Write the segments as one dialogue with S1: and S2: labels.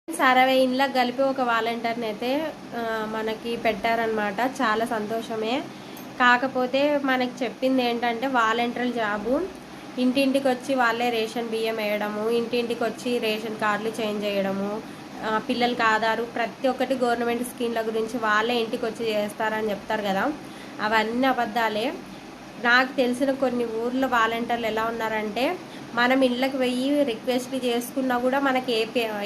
S1: 60 ఇండ్లకు కలిపి ఒక వాలంటీర్ని అయితే మనకి పెట్టారనమాట. చాలా సంతోషమే. కాకపోతే మనకి చెప్పింది ఏంటంటే వాలంటీర్ జాబు ఇంటింటికి వచ్చి వాళ్ళే రేషన్ బియ్యం వేయడము, ఇంటింటికి వచ్చి రేషన్ కార్డులు చేంజ్ చేయడము, పిల్లలకి ఆధారు ప్రతి ఒక్కటి గవర్నమెంట్ స్కీమ్ల గురించి వాళ్ళే ఇంటికి వచ్చి చేస్తారని చెప్తారు కదా, అవన్నీ అబద్ధాలే. నాకు తెలిసిన కొన్ని ఊర్లో వాలంటీర్లు ఎలా ఉన్నారంటే మనం ఇళ్ళకి వెయ్యి రిక్వెస్ట్లు చేసుకున్నా కూడా మనకి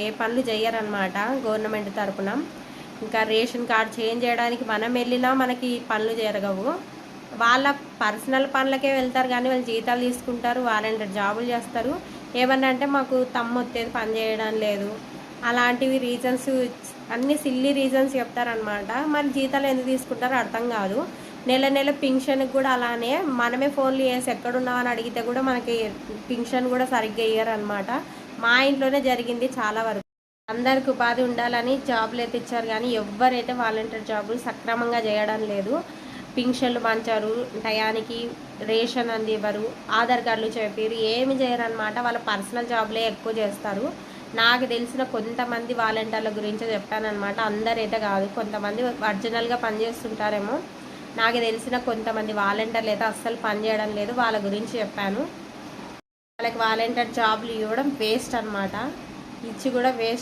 S1: ఏ పనులు చేయరనమాట గవర్నమెంట్ తరపున. ఇంకా రేషన్ కార్డ్ చేంజ్ చేయడానికి మనం వెళ్ళినా మనకి పనులు జరగవు. వాళ్ళ పర్సనల్ పనులకే వెళ్తారు కానీ వాళ్ళు జీతాలు తీసుకుంటారు, వాలంటీర్ జాబులు చేస్తారు. ఏమన్నా అంటే మాకు తమ్మొత్తేది పని చేయడం లేదు, అలాంటివి రీజన్స్, అన్ని సిల్లీ రీజన్స్ చెప్తారనమాట. మరి జీతాలు ఎందుకు తీసుకుంటారో అర్థం కాదు. నెల నెల పింఛన్కి కూడా అలానే మనమే ఫోన్లు చేసి ఎక్కడున్నావు అని అడిగితే కూడా మనకి పింఛన్ కూడా సరిగ్గా ఇయ్యరనమాట. మా ఇంట్లోనే జరిగింది చాలా వరకు. అందరికి ఉపాధి ఉండాలని జాబులు అయితే ఇచ్చారు కానీ ఎవ్వరైతే వాలంటీర్ జాబులు సక్రమంగా చేయడం లేదు. పింఛన్లు పంచారు టయానికి, రేషన్ అందివ్వరు, ఆధార్ కార్డులు చెప్పారు, ఏమి చేయరనమాట. వాళ్ళ పర్సనల్ జాబులే ఎక్కువ చేస్తారు. నాకు తెలిసిన కొంతమంది వాలంటీర్ల గురించే చెప్పానమాట. అందరైతే కాదు, కొంతమంది ఒరిజినల్గా పనిచేస్తుంటారేమో. నాకు తెలిసిన కొంతమంది వాలంటీర్లు అయితే అస్సలు పనిచేయడం లేదు, వాళ్ళ గురించి చెప్పాను. వాళ్ళకి వాలంటీర్ జాబులు ఇవ్వడం వేస్ట్ అనమాట, ఇచ్చి కూడా వేస్ట్.